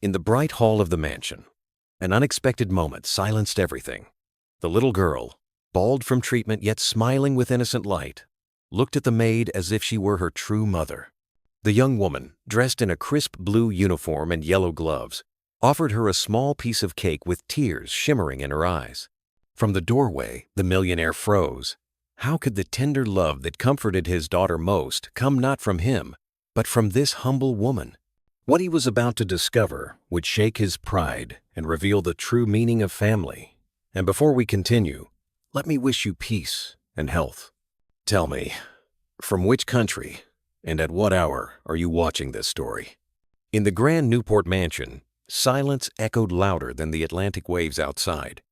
In the bright hall of the mansion, an unexpected moment silenced everything. The little girl, bald from treatment yet smiling with innocent light, looked at the maid as if she were her true mother. The young woman, dressed in a crisp blue uniform and yellow gloves, offered her a small piece of cake with tears shimmering in her eyes. From the doorway, the millionaire froze. How could the tender love that comforted his daughter most come not from him, but from this humble woman? What he was about to discover would shake his pride and reveal the true meaning of family. And before we continue, let me wish you peace and health. Tell me, from which country and at what hour are you watching this story? In the grand Newport mansion, silence echoed louder than the Atlantic waves outside.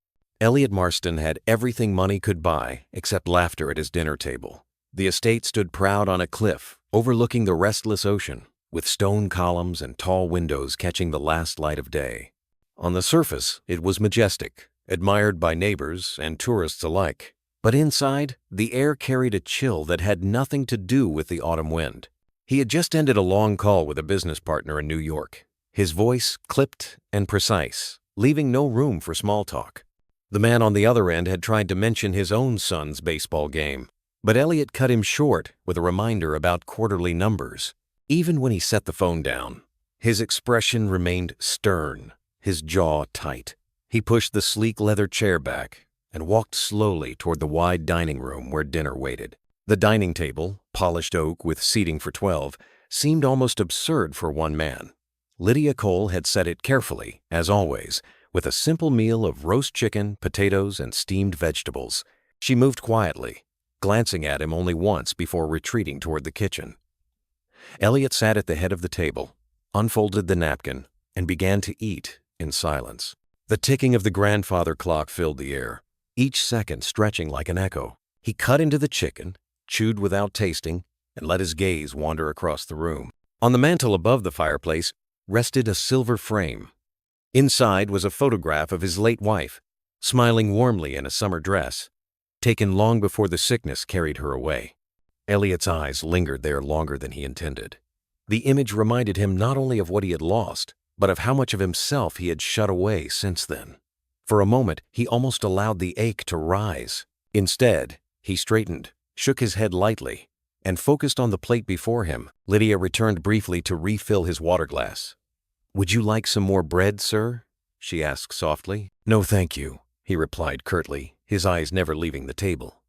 Elliot Marston had everything money could buy except laughter at his dinner table. The estate stood proud on a cliff overlooking the restless ocean, with stone columns and tall windows catching the last light of day. On the surface, it was majestic, admired by neighbors and tourists alike. But inside, the air carried a chill that had nothing to do with the autumn wind. He had just ended a long call with a business partner in New York, his voice clipped and precise, leaving no room for small talk. The man on the other end had tried to mention his own son's baseball game, but Elliot cut him short with a reminder about quarterly numbers. Even when he set the phone down, his expression remained stern, his jaw tight. He pushed the sleek leather chair back and walked slowly toward the wide dining room where dinner waited. The dining table, polished oak with seating for 12, seemed almost absurd for one man. Lydia Cole had set it carefully, as always, with a simple meal of roast chicken, potatoes, and steamed vegetables. She moved quietly, glancing at him only once before retreating toward the kitchen. Elliot sat at the head of the table, unfolded the napkin, and began to eat in silence. The ticking of the grandfather clock filled the air, each second stretching like an echo. He cut into the chicken, chewed without tasting, and let his gaze wander across the room. On the mantel above the fireplace rested a silver frame. Inside was a photograph of his late wife, smiling warmly in a summer dress, taken long before the sickness carried her away. Elliot's eyes lingered there longer than he intended. The image reminded him not only of what he had lost, but of how much of himself he had shut away since then. For a moment, he almost allowed the ache to rise. Instead, he straightened, shook his head lightly, and focused on the plate before him. Lydia returned briefly to refill his water glass. "Would you like some more bread, sir?" she asked softly. "No, thank you," he replied curtly, his eyes never leaving the table.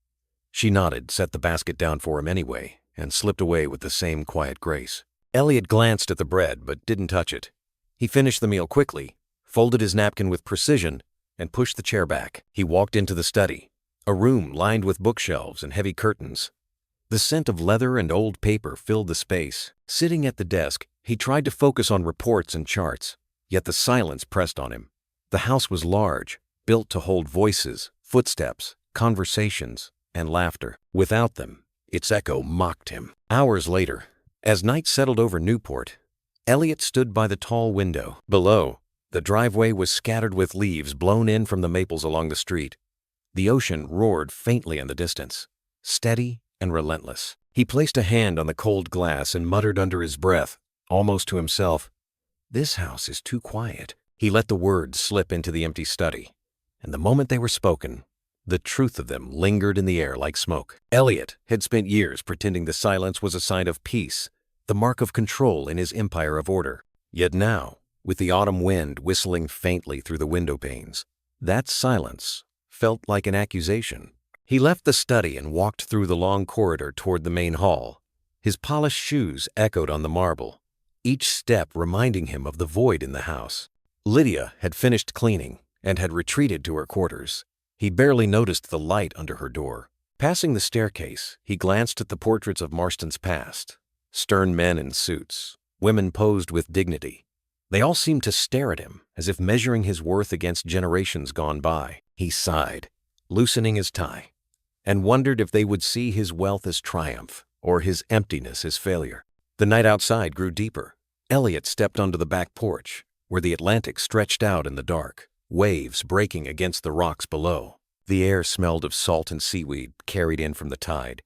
She nodded, set the basket down for him anyway, and slipped away with the same quiet grace. Elliot glanced at the bread but didn't touch it. He finished the meal quickly, folded his napkin with precision, and pushed the chair back. He walked into the study, a room lined with bookshelves and heavy curtains. The scent of leather and old paper filled the space. Sitting at the desk, he tried to focus on reports and charts, yet the silence pressed on him. The house was large, built to hold voices, footsteps, conversations, and laughter. Without them, its echo mocked him. Hours later, as night settled over Newport, Elliot stood by the tall window. Below, the driveway was scattered with leaves blown in from the maples along the street. The ocean roared faintly in the distance, steady and relentless. He placed a hand on the cold glass and muttered under his breath, almost to himself, "This house is too quiet." He let the words slip into the empty study, and the moment they were spoken, the truth of them lingered in the air like smoke. Elliot had spent years pretending the silence was a sign of peace, the mark of control in his empire of order. Yet now, with the autumn wind whistling faintly through the window panes, that silence felt like an accusation. He left the study and walked through the long corridor toward the main hall. His polished shoes echoed on the marble, each step reminding him of the void in the house. Lydia had finished cleaning and had retreated to her quarters. He barely noticed the light under her door. Passing the staircase, he glanced at the portraits of Marston's past. Stern men in suits, women posed with dignity. They all seemed to stare at him, as if measuring his worth against generations gone by. He sighed, loosening his tie, and wondered if they would see his wealth as triumph or his emptiness as failure. The night outside grew deeper. Elliot stepped onto the back porch, where the Atlantic stretched out in the dark, waves breaking against the rocks below. The air smelled of salt and seaweed carried in from the tide.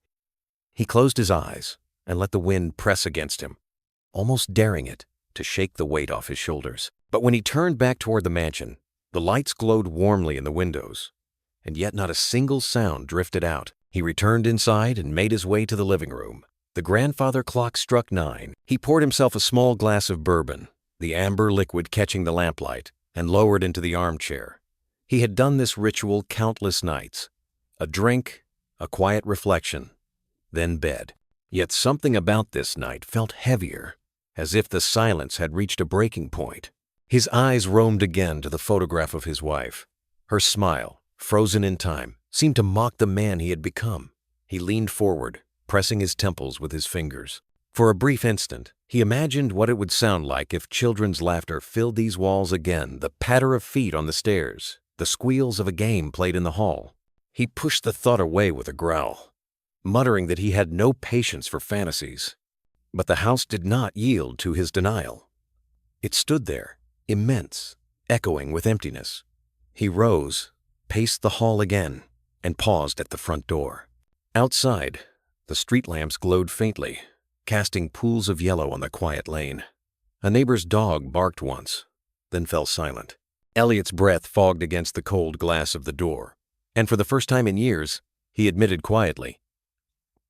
He closed his eyes and let the wind press against him, almost daring it to shake the weight off his shoulders. But when he turned back toward the mansion, the lights glowed warmly in the windows, and yet not a single sound drifted out. He returned inside and made his way to the living room. The grandfather clock struck 9. He poured himself a small glass of bourbon, the amber liquid catching the lamplight, and lowered into the armchair. He had done this ritual countless nights. A drink, a quiet reflection, then bed. Yet something about this night felt heavier, as if the silence had reached a breaking point. His eyes roamed again to the photograph of his wife. Her smile, frozen in time, seemed to mock the man he had become. He leaned forward, pressing his temples with his fingers. For a brief instant, he imagined what it would sound like if children's laughter filled these walls again, the patter of feet on the stairs, the squeals of a game played in the hall. He pushed the thought away with a growl, muttering that he had no patience for fantasies. But the house did not yield to his denial. It stood there, immense, echoing with emptiness. He rose, paced the hall again, and paused at the front door. Outside, the street lamps glowed faintly, casting pools of yellow on the quiet lane. A neighbor's dog barked once, then fell silent. Elliot's breath fogged against the cold glass of the door, and for the first time in years, he admitted quietly,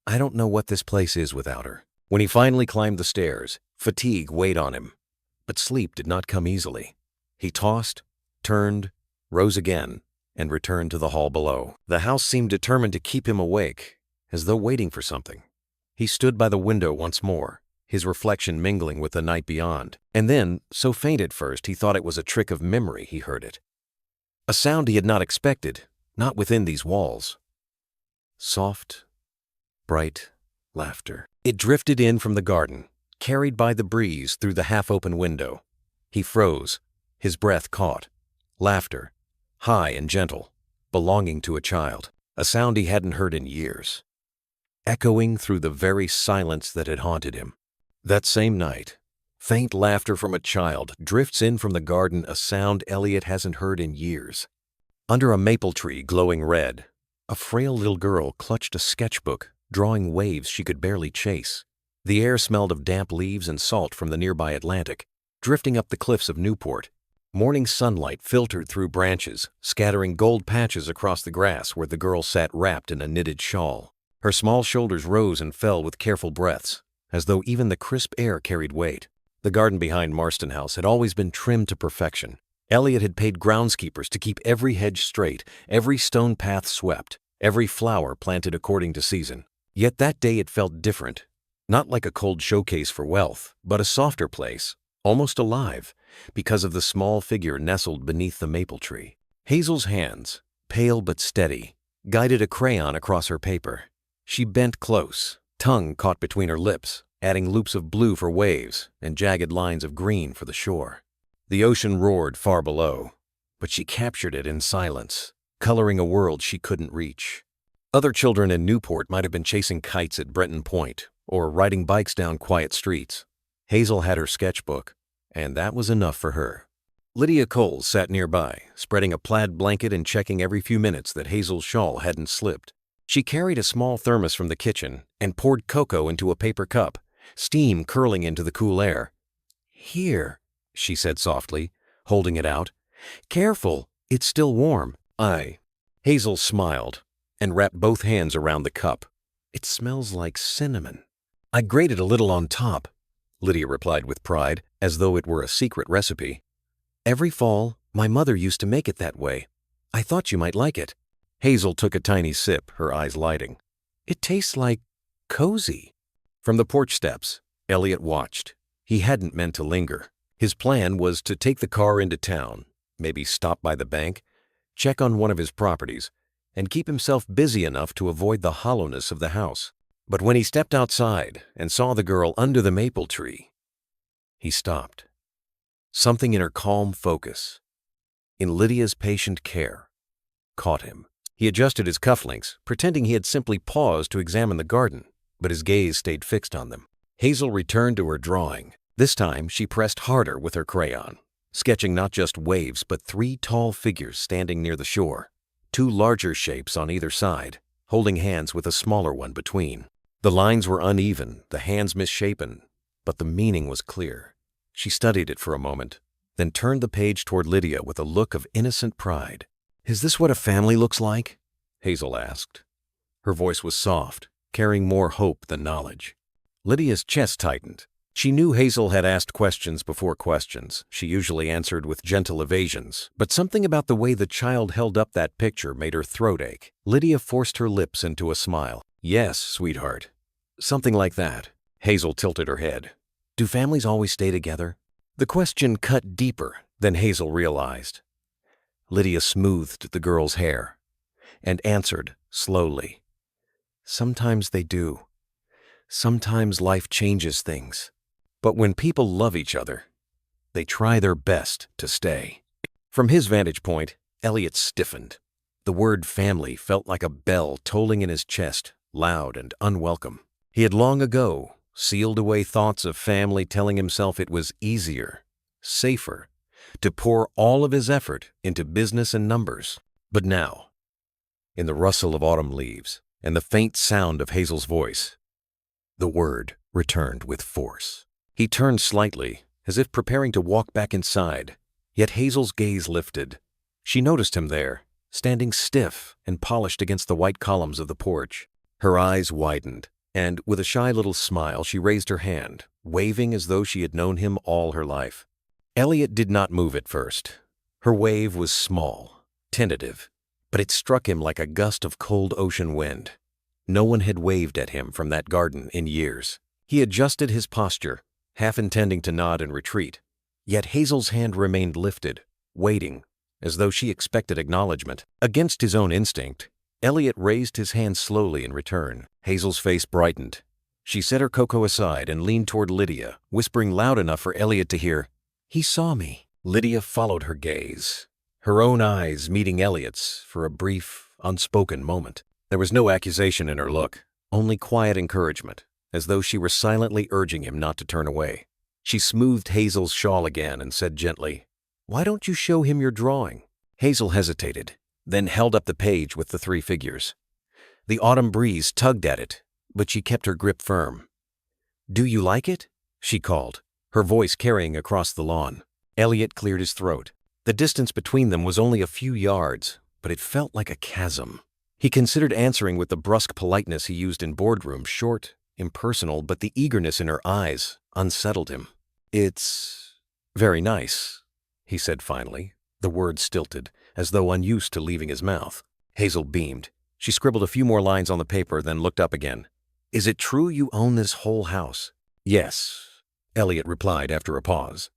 "I don't know what this place is without her." When he finally climbed the stairs, fatigue weighed on him, but sleep did not come easily. He tossed, turned, rose again, and returned to the hall below. The house seemed determined to keep him awake, as though waiting for something. He stood by the window once more, his reflection mingling with the night beyond. And then, so faint at first he thought it was a trick of memory, he heard it. A sound he had not expected, not within these walls. Soft, bright laughter. It drifted in from the garden, carried by the breeze through the half-open window. He froze, his breath caught. Laughter, high and gentle, belonging to a child, a sound he hadn't heard in years, echoing through the very silence that had haunted him. That same night, faint laughter from a child drifts in from the garden, a sound Elliot hasn't heard in years. Under a maple tree glowing red, a frail little girl clutched a sketchbook, drawing waves she could barely chase. The air smelled of damp leaves and salt from the nearby Atlantic, drifting up the cliffs of Newport. Morning sunlight filtered through branches, scattering gold patches across the grass where the girl sat wrapped in a knitted shawl. Her small shoulders rose and fell with careful breaths, as though even the crisp air carried weight. The garden behind Marston House had always been trimmed to perfection. Elliot had paid groundskeepers to keep every hedge straight, every stone path swept, every flower planted according to season. Yet that day it felt different, not like a cold showcase for wealth, but a softer place, almost alive, because of the small figure nestled beneath the maple tree. Hazel's hands, pale but steady, guided a crayon across her paper. She bent close, tongue caught between her lips, adding loops of blue for waves and jagged lines of green for the shore. The ocean roared far below, but she captured it in silence, coloring a world she couldn't reach. Other children in Newport might have been chasing kites at Breton Point or riding bikes down quiet streets. Hazel had her sketchbook, and that was enough for her. Lydia Coles sat nearby, spreading a plaid blanket and checking every few minutes that Hazel's shawl hadn't slipped. She carried a small thermos from the kitchen and poured cocoa into a paper cup, steam curling into the cool air. "Here," she said softly, holding it out. "Careful, it's still warm." Hazel smiled and wrapped both hands around the cup. "It smells like cinnamon." "I grated a little on top," Lydia replied with pride, as though it were a secret recipe. "Every fall, my mother used to make it that way. I thought you might like it." Hazel took a tiny sip, her eyes lighting. "It tastes like cozy." From the porch steps, Elliot watched. He hadn't meant to linger. His plan was to take the car into town, maybe stop by the bank, check on one of his properties, and keep himself busy enough to avoid the hollowness of the house. But when he stepped outside and saw the girl under the maple tree, he stopped. Something in her calm focus, in Lydia's patient care, caught him. He adjusted his cufflinks, pretending he had simply paused to examine the garden, but his gaze stayed fixed on them. Hazel returned to her drawing. This time, she pressed harder with her crayon, sketching not just waves, but 3 tall figures standing near the shore, 2 larger shapes on either side, holding hands with a smaller one between. The lines were uneven, the hands misshapen, but the meaning was clear. She studied it for a moment, then turned the page toward Lydia with a look of innocent pride. "Is this what a family looks like?" Hazel asked. Her voice was soft, carrying more hope than knowledge. Lydia's chest tightened. She knew Hazel had asked questions before questions. She usually answered with gentle evasions, but something about the way the child held up that picture made her throat ache. Lydia forced her lips into a smile. "Yes, sweetheart. Something like that." Hazel tilted her head. "Do families always stay together?" The question cut deeper than Hazel realized. Lydia smoothed the girl's hair and answered slowly. "Sometimes they do. Sometimes life changes things. But when people love each other, they try their best to stay." From his vantage point, Elliot stiffened. The word family felt like a bell tolling in his chest, loud and unwelcome. He had long ago sealed away thoughts of family, telling himself it was easier, safer, to pour all of his effort into business and numbers. But now, in the rustle of autumn leaves and the faint sound of Hazel's voice, the word returned with force. He turned slightly, as if preparing to walk back inside, yet Hazel's gaze lifted. She noticed him there, standing stiff and polished against the white columns of the porch. Her eyes widened, and with a shy little smile she raised her hand, waving as though she had known him all her life. Elliot did not move at first. Her wave was small, tentative, but it struck him like a gust of cold ocean wind. No one had waved at him from that garden in years. He adjusted his posture, half intending to nod and retreat. Yet Hazel's hand remained lifted, waiting, as though she expected acknowledgement. Against his own instinct, Elliot raised his hand slowly in return. Hazel's face brightened. She set her cocoa aside and leaned toward Lydia, whispering loud enough for Elliot to hear, "He saw me." Lydia followed her gaze, her own eyes meeting Elliot's for a brief, unspoken moment. There was no accusation in her look, only quiet encouragement, as though she were silently urging him not to turn away. She smoothed Hazel's shawl again and said gently, "Why don't you show him your drawing?" Hazel hesitated, then held up the page with the 3 figures. The autumn breeze tugged at it, but she kept her grip firm. "Do you like it?" she called, her voice carrying across the lawn. Elliot cleared his throat. The distance between them was only a few yards, but it felt like a chasm. He considered answering with the brusque politeness he used in boardrooms, short, impersonal, but the eagerness in her eyes unsettled him. "It's very nice," he said finally, the words stilted, as though unused to leaving his mouth. Hazel beamed. She scribbled a few more lines on the paper, then looked up again. "Is it true you own this whole house?" "Yes," Elliot replied after a pause.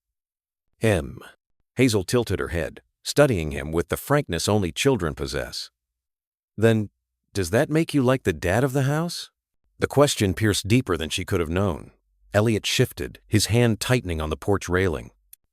Hazel tilted her head, studying him with the frankness only children possess. "Then, does that make you like the dad of the house?" The question pierced deeper than she could have known. Elliot shifted, his hand tightening on the porch railing.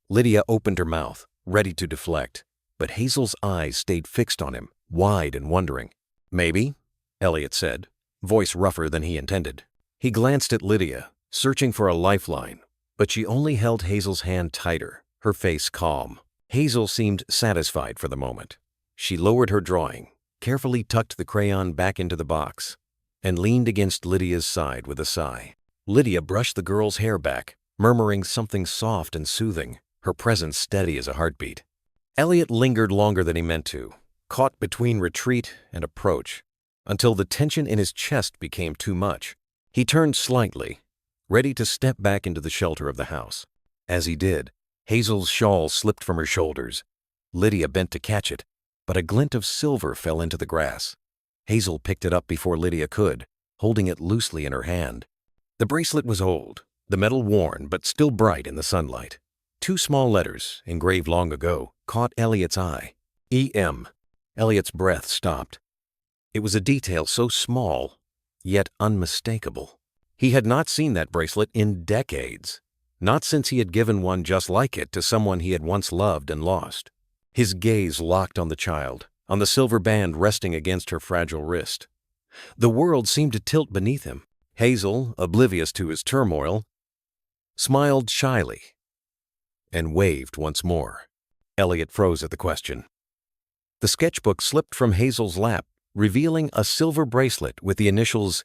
Lydia opened her mouth, ready to deflect, but Hazel's eyes stayed fixed on him, wide and wondering. "Maybe," Elliot said, voice rougher than he intended. He glanced at Lydia, searching for a lifeline, but she only held Hazel's hand tighter, her face calm. Hazel seemed satisfied for the moment. She lowered her drawing, carefully tucked the crayon back into the box, and leaned against Lydia's side with a sigh. Lydia brushed the girl's hair back, murmuring something soft and soothing, her presence steady as a heartbeat. Elliot lingered longer than he meant to, caught between retreat and approach, until the tension in his chest became too much. He turned slightly, ready to step back into the shelter of the house. As he did, Hazel's shawl slipped from her shoulders. Lydia bent to catch it, but a glint of silver fell into the grass. Hazel picked it up before Lydia could, holding it loosely in her hand. The bracelet was old, the metal worn but still bright in the sunlight. 2 small letters, engraved long ago, caught Elliot's eye. E.M. Elliot's breath stopped. It was a detail so small, yet unmistakable. He had not seen that bracelet in decades, not since he had given one just like it to someone he had once loved and lost. His gaze locked on the child, on the silver band resting against her fragile wrist. The world seemed to tilt beneath him. Hazel, oblivious to his turmoil, smiled shyly and waved once more. Elliot froze at the question. The sketchbook slipped from Hazel's lap, revealing a silver bracelet with the initials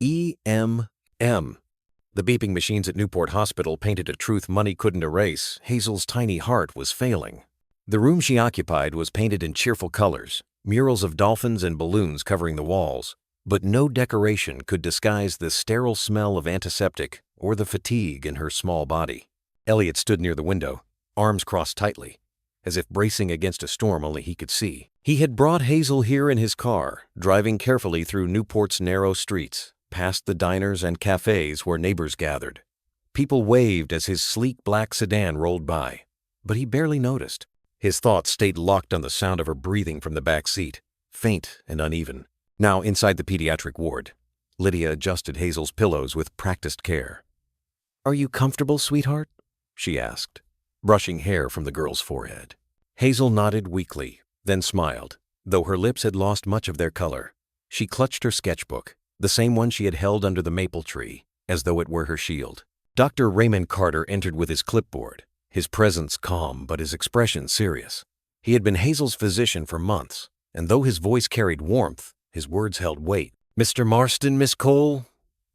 E.M.M. The beeping machines at Newport Hospital painted a truth money couldn't erase. Hazel's tiny heart was failing. The room she occupied was painted in cheerful colors, murals of dolphins and balloons covering the walls, but no decoration could disguise the sterile smell of antiseptic or the fatigue in her small body. Elliot stood near the window, arms crossed tightly, as if bracing against a storm only he could see. He had brought Hazel here in his car, driving carefully through Newport's narrow streets, past the diners and cafes where neighbors gathered. People waved as his sleek black sedan rolled by, but he barely noticed. His thoughts stayed locked on the sound of her breathing from the back seat, faint and uneven. Now, inside the pediatric ward, Lydia adjusted Hazel's pillows with practiced care. "Are you comfortable, sweetheart?" she asked, brushing hair from the girl's forehead. Hazel nodded weakly, then smiled, though her lips had lost much of their color. She clutched her sketchbook, the same one she had held under the maple tree, as though it were her shield. Dr. Raymond Carter entered with his clipboard, his presence calm but his expression serious. He had been Hazel's physician for months, and though his voice carried warmth, his words held weight. "Mr. Marston, Miss Cole,"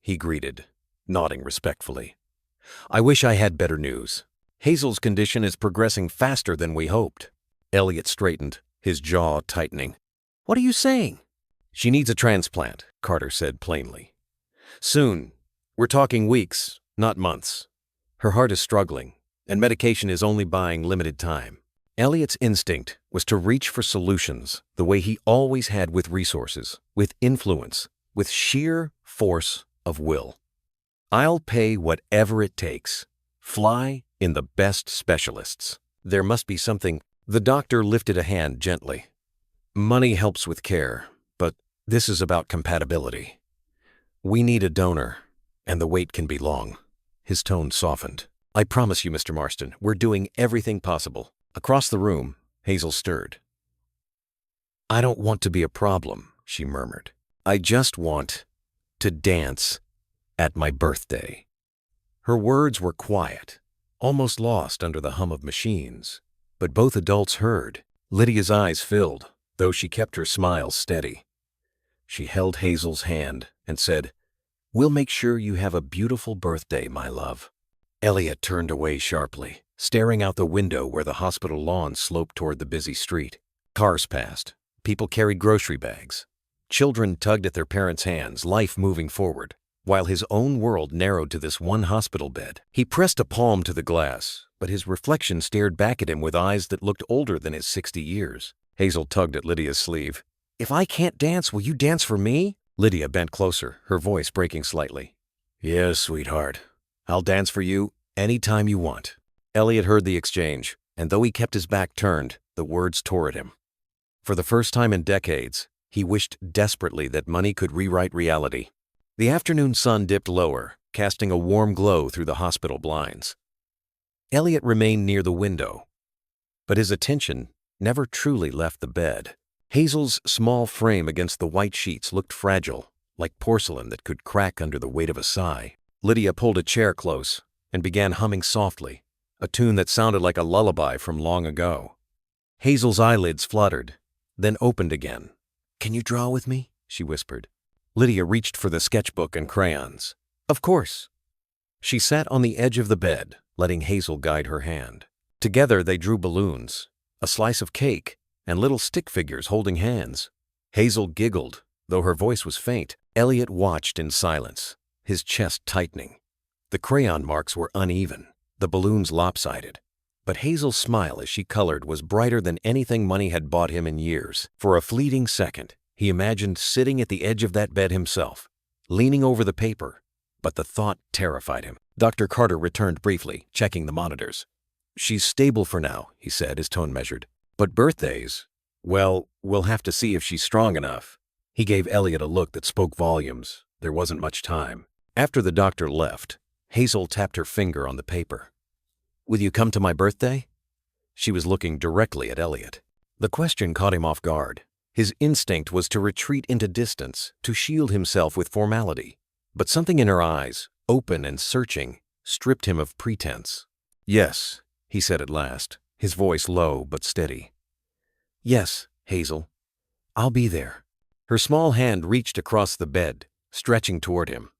he greeted, nodding respectfully. "I wish I had better news. Hazel's condition is progressing faster than we hoped." Elliot straightened, his jaw tightening. "What are you saying?" "She needs a transplant," Carter said plainly. "Soon. We're talking weeks, not months. Her heart is struggling, and medication is only buying limited time." Elliot's instinct was to reach for solutions the way he always had, with resources, with influence, with sheer force of will. "I'll pay whatever it takes. Fly in the best specialists. There must be something." The doctor lifted a hand gently. "Money helps with care, but this is about compatibility. We need a donor, and the wait can be long." His tone softened. "I promise you, Mr. Marston, we're doing everything possible." Across the room, Hazel stirred. "I don't want to be a problem," she murmured. "I just want to dance at my birthday." Her words were quiet, almost lost under the hum of machines, but both adults heard. Lydia's eyes filled, though she kept her smile steady. She held Hazel's hand and said, "We'll make sure you have a beautiful birthday, my love." Elliot turned away sharply, staring out the window where the hospital lawn sloped toward the busy street. Cars passed. People carried grocery bags. Children tugged at their parents' hands, life moving forward, while his own world narrowed to this one hospital bed. He pressed a palm to the glass, but his reflection stared back at him with eyes that looked older than his 60 years. Hazel tugged at Lydia's sleeve. "If I can't dance, will you dance for me?" Lydia bent closer, her voice breaking slightly. "Yes, sweetheart. I'll dance for you any time you want." Elliot heard the exchange, and though he kept his back turned, the words tore at him. For the first time in decades, he wished desperately that money could rewrite reality. The afternoon sun dipped lower, casting a warm glow through the hospital blinds. Elliot remained near the window, but his attention never truly left the bed. Hazel's small frame against the white sheets looked fragile, like porcelain that could crack under the weight of a sigh. Lydia pulled a chair close and began humming softly, a tune that sounded like a lullaby from long ago. Hazel's eyelids fluttered, then opened again. "Can you draw with me?" she whispered. Lydia reached for the sketchbook and crayons. "Of course." She sat on the edge of the bed, letting Hazel guide her hand. Together they drew balloons, a slice of cake, and little stick figures holding hands. Hazel giggled, though her voice was faint. Elliot watched in silence, his chest tightening. The crayon marks were uneven, the balloons lopsided, but Hazel's smile as she colored was brighter than anything money had bought him in years. For a fleeting second, he imagined sitting at the edge of that bed himself, leaning over the paper, but the thought terrified him. Dr. Carter returned briefly, checking the monitors. "She's stable for now," he said, his tone measured. "But birthdays? Well, we'll have to see if she's strong enough." He gave Elliot a look that spoke volumes. There wasn't much time. After the doctor left, Hazel tapped her finger on the paper. "Will you come to my birthday?" She was looking directly at Elliot. The question caught him off guard. His instinct was to retreat into distance, to shield himself with formality. But something in her eyes, open and searching, stripped him of pretense. "Yes," he said at last, his voice low but steady. "Yes, Hazel. I'll be there." Her small hand reached across the bed, stretching toward him.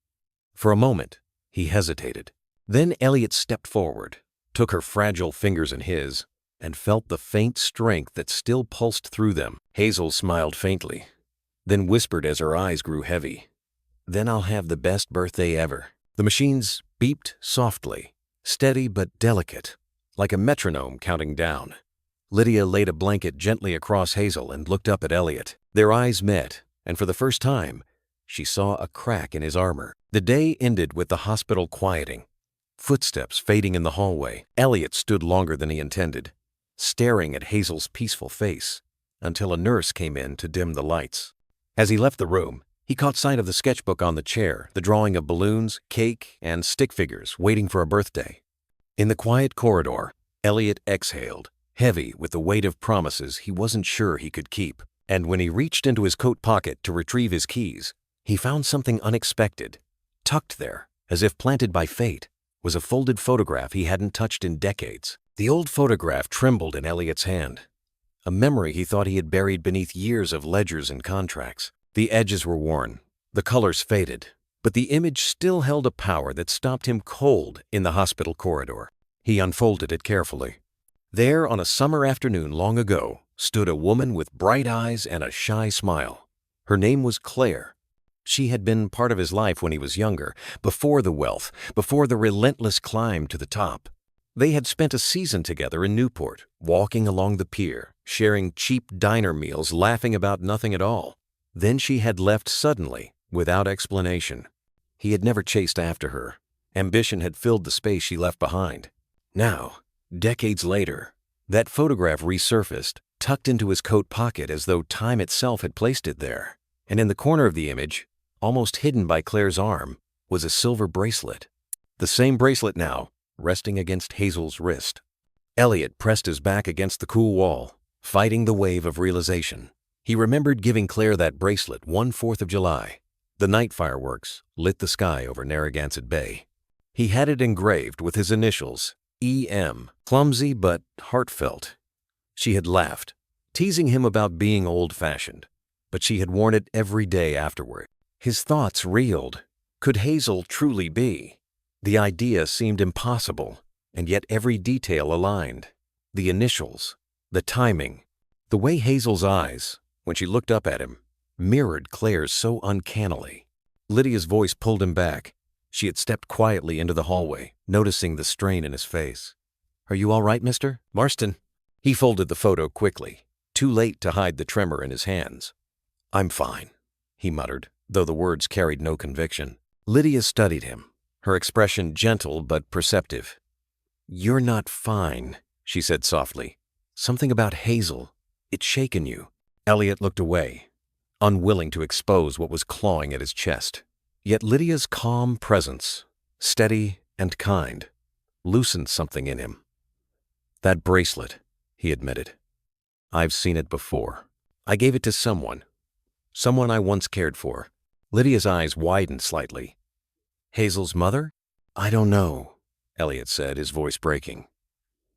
For a moment, He hesitated. Then Elliot stepped forward, took her fragile fingers in his, and felt the faint strength that still pulsed through them. Hazel smiled faintly, then whispered as her eyes grew heavy, "Then I'll have the best birthday ever." The machines beeped softly, steady but delicate, like a metronome counting down. Lydia laid a blanket gently across Hazel and looked up at Elliot. Their eyes met, and for the first time, she saw a crack in his armor. The day ended with the hospital quieting, footsteps fading in the hallway. Elliot stood longer than he intended, staring at Hazel's peaceful face, until a nurse came in to dim the lights. As he left the room, he caught sight of the sketchbook on the chair, the drawing of balloons, cake, and stick figures waiting for a birthday. In the quiet corridor, Elliot exhaled, heavy with the weight of promises he wasn't sure he could keep. And when he reached into his coat pocket to retrieve his keys, he found something unexpected. Tucked there, as if planted by fate, was a folded photograph he hadn't touched in decades. The old photograph trembled in Elliot's hand, a memory he thought he had buried beneath years of ledgers and contracts. The edges were worn, the colors faded, but the image still held a power that stopped him cold in the hospital corridor. He unfolded it carefully. There, on a summer afternoon long ago, stood a woman with bright eyes and a shy smile. Her name was Claire. She had been part of his life when he was younger, before the wealth, before the relentless climb to the top. They had spent a season together in Newport, walking along the pier, sharing cheap diner meals, laughing about nothing at all. Then she had left suddenly, without explanation. He had never chased after her. Ambition had filled the space she left behind. Now, decades later, that photograph resurfaced, tucked into his coat pocket as though time itself had placed it there. And in the corner of the image, almost hidden by Claire's arm, was a silver bracelet. The same bracelet now, resting against Hazel's wrist. Elliot pressed his back against the cool wall, fighting the wave of realization. He remembered giving Claire that bracelet one 4th of July. The night fireworks lit the sky over Narragansett Bay. He had it engraved with his initials, E.M., clumsy but heartfelt. She had laughed, teasing him about being old-fashioned, but she had worn it every day afterward. His thoughts reeled. Could Hazel truly be? The idea seemed impossible, and yet every detail aligned. The initials, the timing, the way Hazel's eyes, when she looked up at him, mirrored Claire's so uncannily. Lydia's voice pulled him back. She had stepped quietly into the hallway, noticing the strain in his face. "Are you all right, Mr. Marston?" He folded the photo quickly, too late to hide the tremor in his hands. "I'm fine," he muttered, though the words carried no conviction. Lydia studied him, her expression gentle but perceptive. "You're not fine," she said softly. "Something about Hazel. It's shaken you." Elliot looked away, unwilling to expose what was clawing at his chest. Yet Lydia's calm presence, steady and kind, loosened something in him. "That bracelet," he admitted. "I've seen it before. I gave it to someone I once cared for." Lydia's eyes widened slightly. "Hazel's mother?" "I don't know," Elliot said, his voice breaking.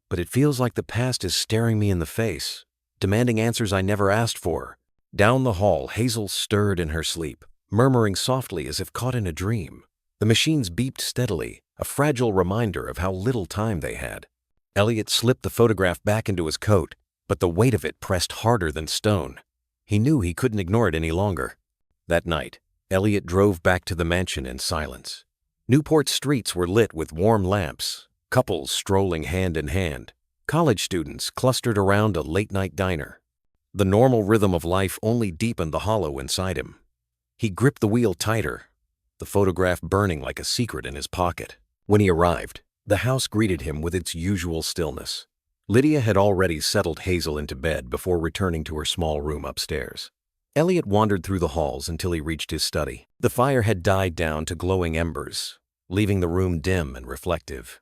"But it feels like the past is staring me in the face, demanding answers I never asked for." Down the hall, Hazel stirred in her sleep, murmuring softly as if caught in a dream. The machines beeped steadily, a fragile reminder of how little time they had. Elliot slipped the photograph back into his coat, but the weight of it pressed harder than stone. He knew he couldn't ignore it any longer. That night, Elliot drove back to the mansion in silence. Newport's streets were lit with warm lamps, couples strolling hand in hand, college students clustered around a late-night diner. The normal rhythm of life only deepened the hollow inside him. He gripped the wheel tighter, the photograph burning like a secret in his pocket. When he arrived, the house greeted him with its usual stillness. Lydia had already settled Hazel into bed before returning to her small room upstairs. Elliot wandered through the halls until he reached his study. The fire had died down to glowing embers, leaving the room dim and reflective.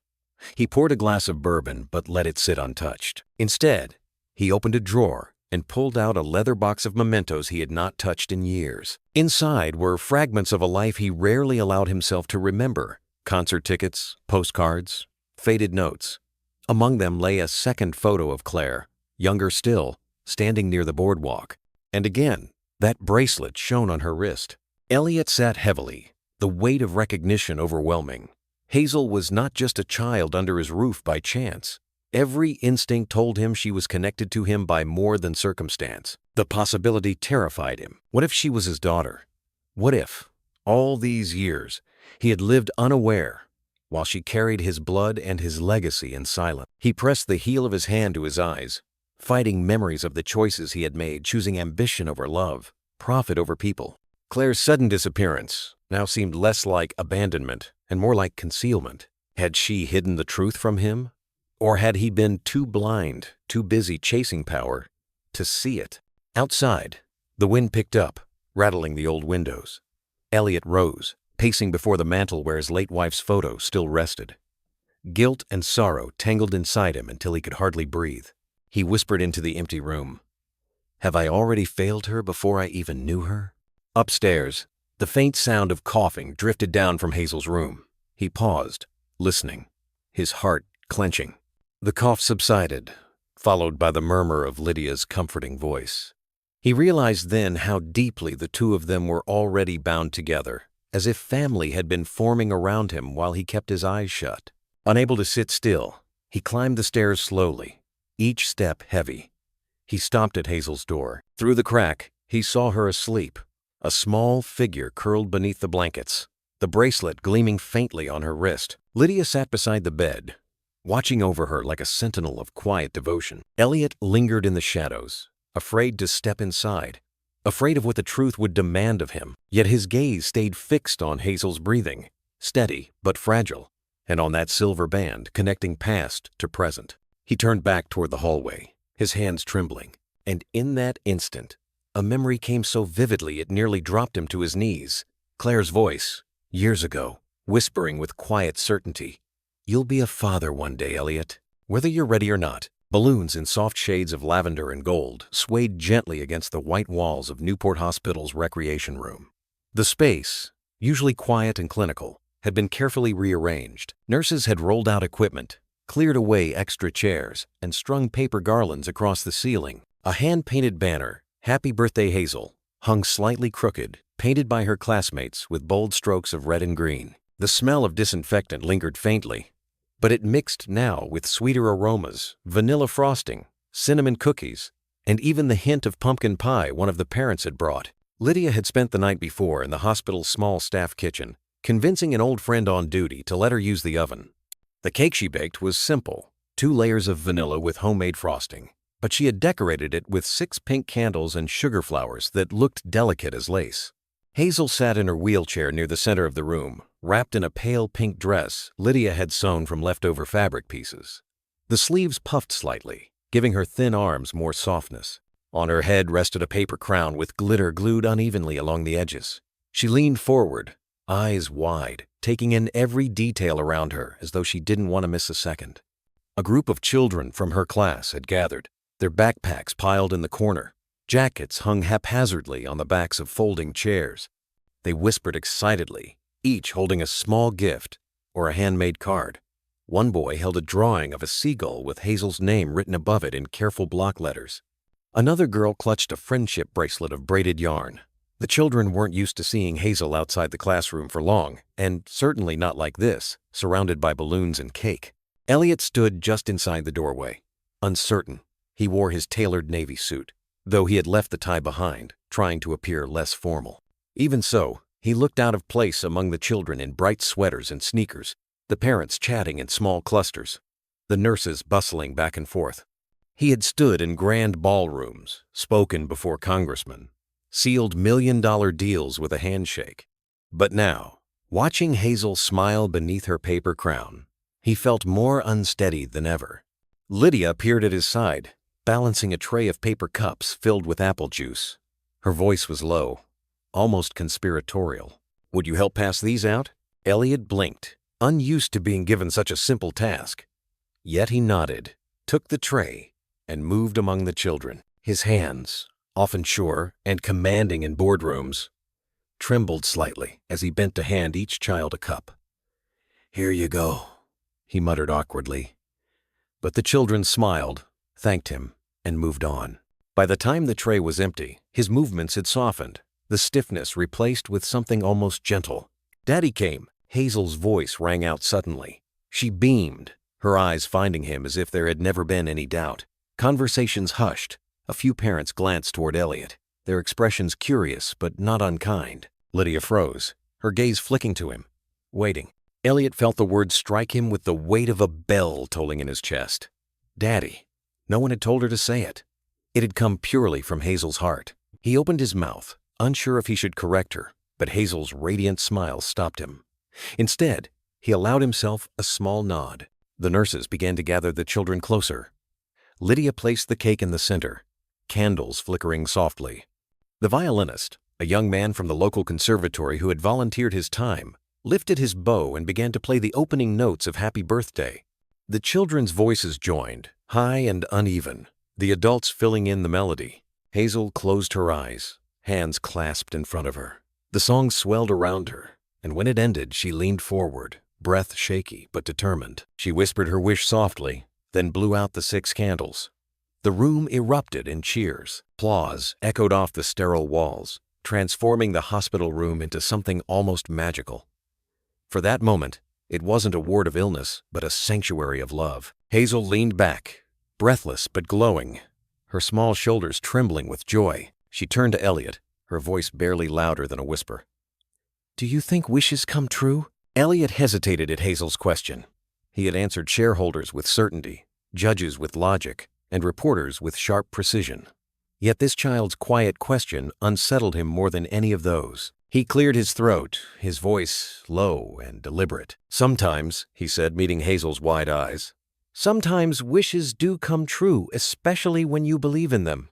He poured a glass of bourbon but let it sit untouched. Instead, he opened a drawer and pulled out a leather box of mementos he had not touched in years. Inside were fragments of a life he rarely allowed himself to remember: concert tickets, postcards, faded notes. Among them lay a second photo of Claire, younger still, standing near the boardwalk. And again, that bracelet shone on her wrist. Elliot sat heavily, the weight of recognition overwhelming. Hazel was not just a child under his roof by chance. Every instinct told him she was connected to him by more than circumstance. The possibility terrified him. What if she was his daughter? What if, all these years, he had lived unaware, while she carried his blood and his legacy in silence? He pressed the heel of his hand to his eyes, fighting memories of the choices he had made, choosing ambition over love, profit over people. Claire's sudden disappearance now seemed less like abandonment and more like concealment. Had she hidden the truth from him? Or had he been too blind, too busy chasing power, to see it? Outside, the wind picked up, rattling the old windows. Elliot rose, pacing before the mantel where his late wife's photo still rested. Guilt and sorrow tangled inside him until he could hardly breathe. He whispered into the empty room, "Have I already failed her before I even knew her?" Upstairs, the faint sound of coughing drifted down from Hazel's room. He paused, listening, his heart clenching. The cough subsided, followed by the murmur of Lydia's comforting voice. He realized then how deeply the two of them were already bound together, as if family had been forming around him while he kept his eyes shut. Unable to sit still, he climbed the stairs slowly, each step heavy. He stopped at Hazel's door. Through the crack, he saw her asleep, a small figure curled beneath the blankets, the bracelet gleaming faintly on her wrist. Lydia sat beside the bed, watching over her like a sentinel of quiet devotion. Elliot lingered in the shadows, afraid to step inside, afraid of what the truth would demand of him. Yet his gaze stayed fixed on Hazel's breathing, steady but fragile, and on that silver band connecting past to present. He turned back toward the hallway, his hands trembling, and in that instant, a memory came so vividly it nearly dropped him to his knees. Claire's voice, years ago, whispering with quiet certainty, "You'll be a father one day, Elliot, whether you're ready or not." Balloons in soft shades of lavender and gold swayed gently against the white walls of Newport Hospital's recreation room. The space, usually quiet and clinical, had been carefully rearranged. Nurses had rolled out equipment, cleared away extra chairs, and strung paper garlands across the ceiling. A hand-painted banner, "Happy Birthday Hazel," hung slightly crooked, painted by her classmates with bold strokes of red and green. The smell of disinfectant lingered faintly, but it mixed now with sweeter aromas, vanilla frosting, cinnamon cookies, and even the hint of pumpkin pie one of the parents had brought. Lydia had spent the night before in the hospital's small staff kitchen, convincing an old friend on duty to let her use the oven. The cake she baked was simple, 2 layers of vanilla with homemade frosting, but she had decorated it with 6 pink candles and sugar flowers that looked delicate as lace. Hazel sat in her wheelchair near the center of the room, wrapped in a pale pink dress Lydia had sewn from leftover fabric pieces. The sleeves puffed slightly, giving her thin arms more softness. On her head rested a paper crown with glitter glued unevenly along the edges. She leaned forward, eyes wide, taking in every detail around her as though she didn't want to miss a second. A group of children from her class had gathered, their backpacks piled in the corner. Jackets hung haphazardly on the backs of folding chairs. They whispered excitedly, each holding a small gift or a handmade card. One boy held a drawing of a seagull with Hazel's name written above it in careful block letters. Another girl clutched a friendship bracelet of braided yarn. The children weren't used to seeing Hazel outside the classroom for long, and certainly not like this, surrounded by balloons and cake. Elliot stood just inside the doorway, uncertain. He wore his tailored navy suit, though he had left the tie behind, trying to appear less formal. Even so, he looked out of place among the children in bright sweaters and sneakers, the parents chatting in small clusters, the nurses bustling back and forth. He had stood in grand ballrooms, spoken before congressmen, sealed million-dollar deals with a handshake. But now, watching Hazel smile beneath her paper crown, he felt more unsteady than ever. Lydia appeared at his side, balancing a tray of paper cups filled with apple juice. Her voice was low, almost conspiratorial. "Would you help pass these out?" Elliot blinked, unused to being given such a simple task. Yet he nodded, took the tray, and moved among the children. His hands, often sure and commanding in boardrooms, trembled slightly as he bent to hand each child a cup. "Here you go," he muttered awkwardly. But the children smiled, thanked him, and moved on. By the time the tray was empty, his movements had softened, the stiffness replaced with something almost gentle. "Daddy came," Hazel's voice rang out suddenly. She beamed, her eyes finding him as if there had never been any doubt. Conversations hushed. A few parents glanced toward Elliot, their expressions curious but not unkind. Lydia froze, her gaze flicking to him, waiting. Elliot felt the words strike him with the weight of a bell tolling in his chest. Daddy. No one had told her to say it. It had come purely from Hazel's heart. He opened his mouth, unsure if he should correct her, but Hazel's radiant smile stopped him. Instead, he allowed himself a small nod. The nurses began to gather the children closer. Lydia placed the cake in the center, candles flickering softly. The violinist, a young man from the local conservatory who had volunteered his time, lifted his bow and began to play the opening notes of Happy Birthday. The children's voices joined, high and uneven, the adults filling in the melody. Hazel closed her eyes, hands clasped in front of her. The song swelled around her, and when it ended, she leaned forward, breath shaky but determined. She whispered her wish softly, then blew out the 6 candles. The room erupted in cheers. Applause echoed off the sterile walls, transforming the hospital room into something almost magical. For that moment, it wasn't a ward of illness, but a sanctuary of love. Hazel leaned back, breathless but glowing, her small shoulders trembling with joy. She turned to Elliot, her voice barely louder than a whisper. "Do you think wishes come true?" Elliot hesitated at Hazel's question. He had answered shareholders with certainty, judges with logic, and reporters with sharp precision. Yet this child's quiet question unsettled him more than any of those. He cleared his throat, his voice low and deliberate. "Sometimes," he said, meeting Hazel's wide eyes, "sometimes wishes do come true, especially when you believe in them."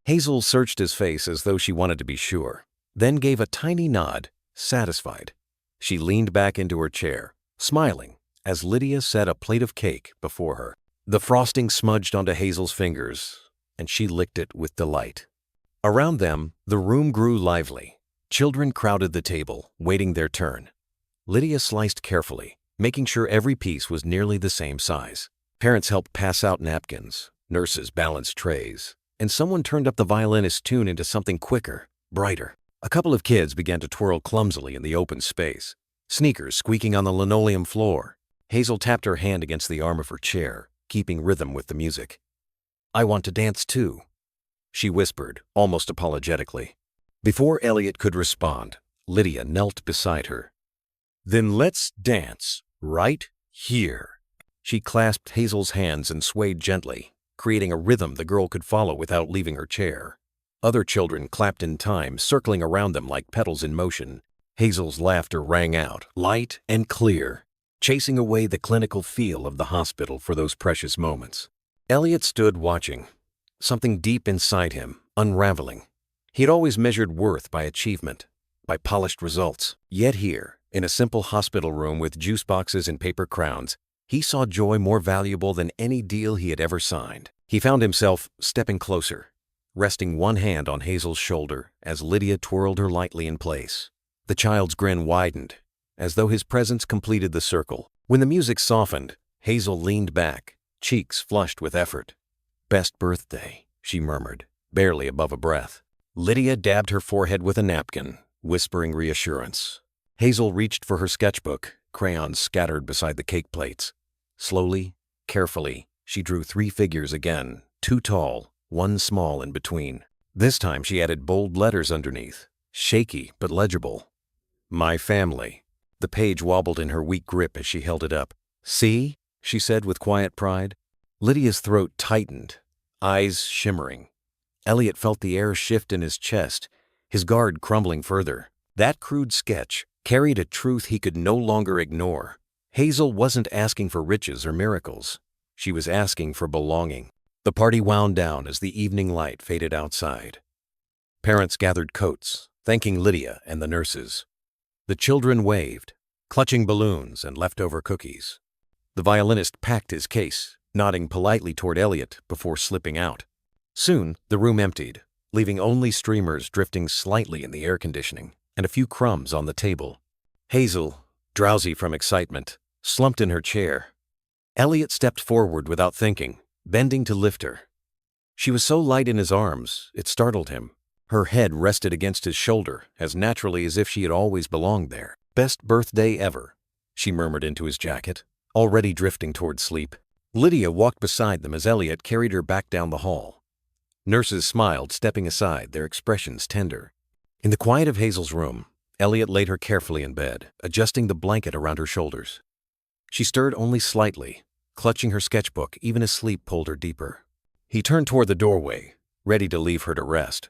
Hazel searched his face as though she wanted to be sure, then gave a tiny nod, satisfied. She leaned back into her chair, smiling, as Lydia set a plate of cake before her. The frosting smudged onto Hazel's fingers, and she licked it with delight. Around them, the room grew lively. Children crowded the table, waiting their turn. Lydia sliced carefully, making sure every piece was nearly the same size. Parents helped pass out napkins, nurses balanced trays, and someone turned up the violinist's tune into something quicker, brighter. A couple of kids began to twirl clumsily in the open space, sneakers squeaking on the linoleum floor. Hazel tapped her hand against the arm of her chair, keeping rhythm with the music. "I want to dance too," she whispered, almost apologetically. Before Elliot could respond, Lydia knelt beside her. "Then let's dance, right here." She clasped Hazel's hands and swayed gently, creating a rhythm the girl could follow without leaving her chair. Other children clapped in time, circling around them like petals in motion. Hazel's laughter rang out, light and clear, chasing away the clinical feel of the hospital for those precious moments. Elliot stood watching, something deep inside him unraveling. He had always measured worth by achievement, by polished results. Yet here, in a simple hospital room with juice boxes and paper crowns, he saw joy more valuable than any deal he had ever signed. He found himself stepping closer, resting one hand on Hazel's shoulder as Lydia twirled her lightly in place. The child's grin widened, as though his presence completed the circle. When the music softened, Hazel leaned back, cheeks flushed with effort. "Best birthday," she murmured, barely above a breath. Lydia dabbed her forehead with a napkin, whispering reassurance. Hazel reached for her sketchbook, crayons scattered beside the cake plates. Slowly, carefully, she drew 3 figures again, 2 tall, 1 small in between. This time she added bold letters underneath, shaky but legible. "My family." The page wobbled in her weak grip as she held it up. "See?" she said with quiet pride. Lydia's throat tightened, eyes shimmering. Elliot felt the air shift in his chest, his guard crumbling further. That crude sketch carried a truth he could no longer ignore. Hazel wasn't asking for riches or miracles. She was asking for belonging. The party wound down as the evening light faded outside. Parents gathered coats, thanking Lydia and the nurses. The children waved, clutching balloons and leftover cookies. The violinist packed his case, nodding politely toward Elliot before slipping out. Soon, the room emptied, leaving only streamers drifting slightly in the air conditioning and a few crumbs on the table. Hazel, drowsy from excitement, slumped in her chair. Elliot stepped forward without thinking, bending to lift her. She was so light in his arms, it startled him. Her head rested against his shoulder as naturally as if she had always belonged there. Best birthday ever, she murmured into his jacket, already drifting toward sleep. Lydia walked beside them as Elliot carried her back down the hall. Nurses smiled, stepping aside, their expressions tender. In the quiet of Hazel's room, Elliot laid her carefully in bed, adjusting the blanket around her shoulders. She stirred only slightly, clutching her sketchbook even as sleep pulled her deeper. He turned toward the doorway, ready to leave her to rest.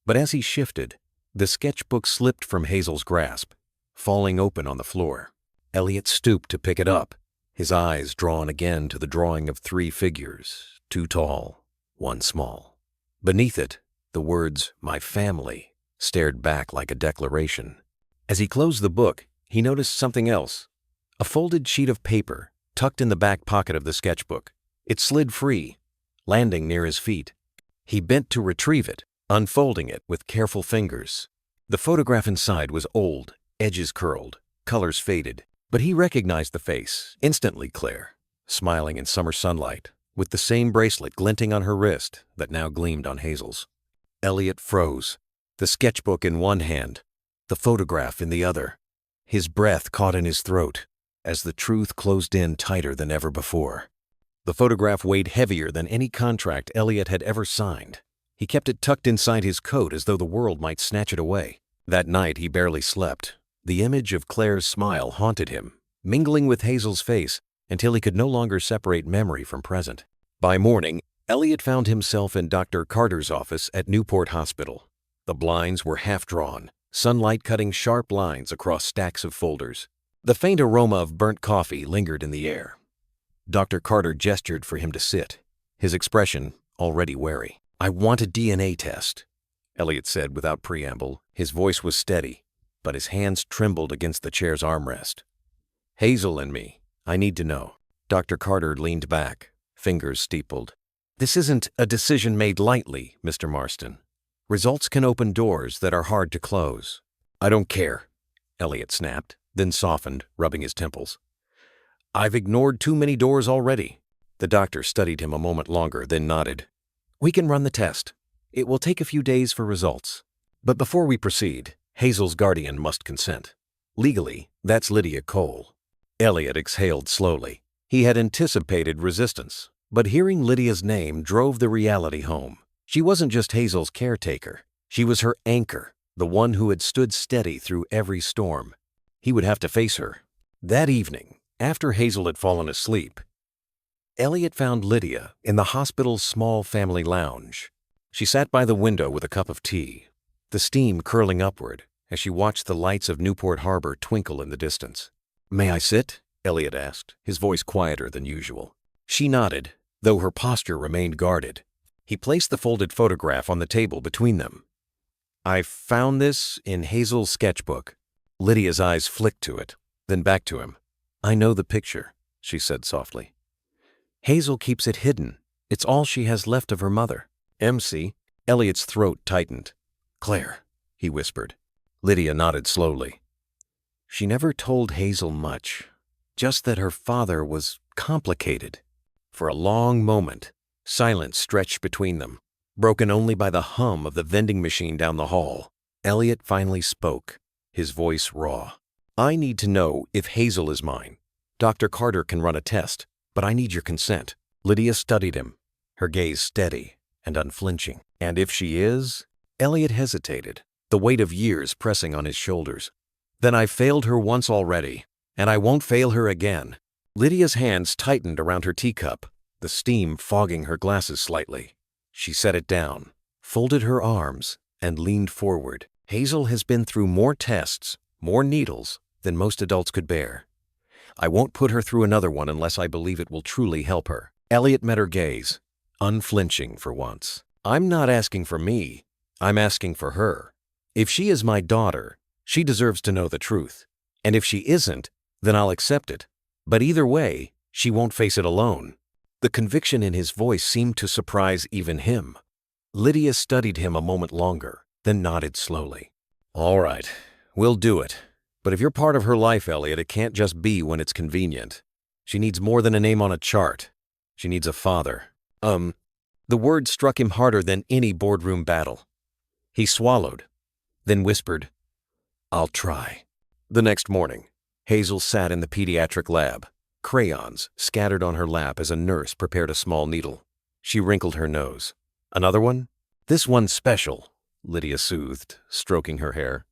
But as he shifted, the sketchbook slipped from Hazel's grasp, falling open on the floor. Elliot stooped to pick it up, his eyes drawn again to the drawing of 3 figures, 2 tall, 1 small. Beneath it, the words, "My family," stared back like a declaration. As he closed the book, he noticed something else. A folded sheet of paper, tucked in the back pocket of the sketchbook. It slid free, landing near his feet. He bent to retrieve it, unfolding it with careful fingers. The photograph inside was old, edges curled, colors faded, but he recognized the face, instantly Claire, smiling in summer sunlight, with the same bracelet glinting on her wrist that now gleamed on Hazel's. Elliot froze, the sketchbook in one hand, the photograph in the other. His breath caught in his throat as the truth closed in tighter than ever before. The photograph weighed heavier than any contract Elliot had ever signed. He kept it tucked inside his coat as though the world might snatch it away. That night he barely slept. The image of Claire's smile haunted him, mingling with Hazel's face until he could no longer separate memory from present. By morning, Elliot found himself in Dr. Carter's office at Newport Hospital. The blinds were half drawn, sunlight cutting sharp lines across stacks of folders. The faint aroma of burnt coffee lingered in the air. Dr. Carter gestured for him to sit, his expression already wary. "I want a DNA test," Elliot said without preamble. His voice was steady, but his hands trembled against the chair's armrest. "Hazel and me, I need to know." Dr. Carter leaned back, fingers steepled. "This isn't a decision made lightly, Mr. Marston. Results can open doors that are hard to close." "I don't care," Elliot snapped, then softened, rubbing his temples. "I've ignored too many doors already." The doctor studied him a moment longer, then nodded. "We can run the test. It will take a few days for results. But before we proceed, Hazel's guardian must consent. Legally, that's Lydia Cole." Elliot exhaled slowly. He had anticipated resistance, but hearing Lydia's name drove the reality home. She wasn't just Hazel's caretaker. She was her anchor, the one who had stood steady through every storm. He would have to face her. That evening, after Hazel had fallen asleep, Elliot found Lydia in the hospital's small family lounge. She sat by the window with a cup of tea, the steam curling upward as she watched the lights of Newport Harbor twinkle in the distance. "May I sit?" Elliot asked, his voice quieter than usual. She nodded, though her posture remained guarded. He placed the folded photograph on the table between them. "I found this in Hazel's sketchbook." Lydia's eyes flicked to it, then back to him. "I know the picture," she said softly. "Hazel keeps it hidden. It's all she has left of her mother." "MC?" Elliot's throat tightened. "Claire," he whispered. Lydia nodded slowly. "She never told Hazel much, just that her father was complicated." For a long moment, silence stretched between them, broken only by the hum of the vending machine down the hall. Elliot finally spoke, his voice raw. "I need to know if Hazel is mine. Dr. Carter can run a test, but I need your consent." Lydia studied him, her gaze steady and unflinching. "And if she is?" Elliot hesitated, the weight of years pressing on his shoulders. "Then I failed her once already, and I won't fail her again." Lydia's hands tightened around her teacup, the steam fogging her glasses slightly. She set it down, folded her arms, and leaned forward. "Hazel has been through more tests, more needles, than most adults could bear. I won't put her through another one unless I believe it will truly help her." Elliot met her gaze, unflinching for once. "I'm not asking for me. I'm asking for her. If she is my daughter, she deserves to know the truth. And if she isn't, then I'll accept it. But either way, she won't face it alone." The conviction in his voice seemed to surprise even him. Lydia studied him a moment longer, then nodded slowly. "All right, we'll do it. But if you're part of her life, Elliot, it can't just be when it's convenient. She needs more than a name on a chart. She needs a father." The word struck him harder than any boardroom battle. He swallowed, then whispered, "I'll try." The next morning, Hazel sat in the pediatric lab, crayons scattered on her lap as a nurse prepared a small needle. She wrinkled her nose. Another one? This one's special, Lydia soothed, stroking her hair.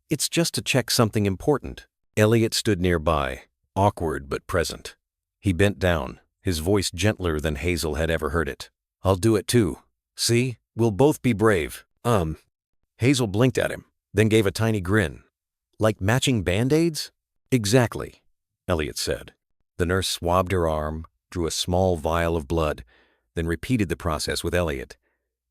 It's just to check something important. Elliot stood nearby, awkward but present. He bent down, his voice gentler than Hazel had ever heard it. I'll do it too. See? We'll both be brave. Hazel blinked at him, then gave a tiny grin. Like matching Band-Aids? Exactly, Elliot said. The nurse swabbed her arm, drew a small vial of blood, then repeated the process with Elliot.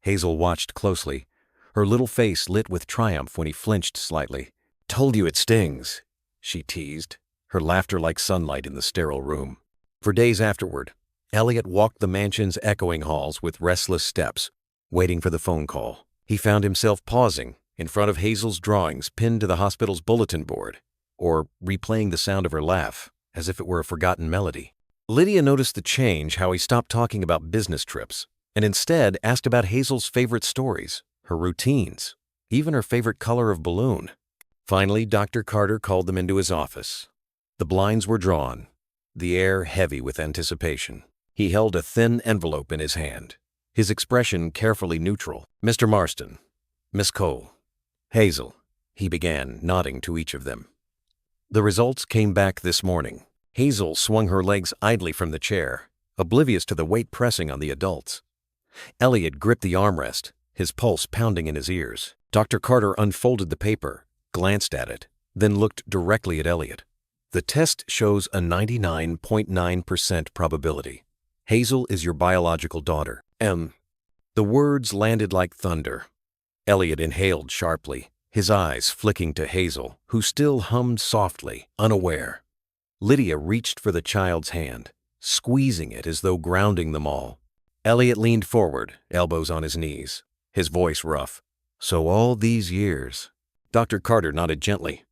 Hazel watched closely, her little face lit with triumph when he flinched slightly. Told you it stings, she teased, her laughter like sunlight in the sterile room. For days afterward, Elliot walked the mansion's echoing halls with restless steps, waiting for the phone call. He found himself pausing in front of Hazel's drawings pinned to the hospital's bulletin board, or replaying the sound of her laugh, as if it were a forgotten melody. Lydia noticed the change, how he stopped talking about business trips, and instead asked about Hazel's favorite stories, her routines, even her favorite color of balloon. Finally, Dr. Carter called them into his office. The blinds were drawn, the air heavy with anticipation. He held a thin envelope in his hand, his expression carefully neutral. Mr. Marston, Miss Cole, Hazel, he began, nodding to each of them. The results came back this morning. Hazel swung her legs idly from the chair, oblivious to the weight pressing on the adults. Elliot gripped the armrest, his pulse pounding in his ears. Dr. Carter unfolded the paper, glanced at it, then looked directly at Elliot. The test shows a 99.9% probability. Hazel is your biological daughter. The words landed like thunder. Elliot inhaled sharply, his eyes flicking to Hazel, who still hummed softly, unaware. Lydia reached for the child's hand, squeezing it as though grounding them all. Elliot leaned forward, elbows on his knees, his voice rough. So all these years. Dr. Carter nodded gently.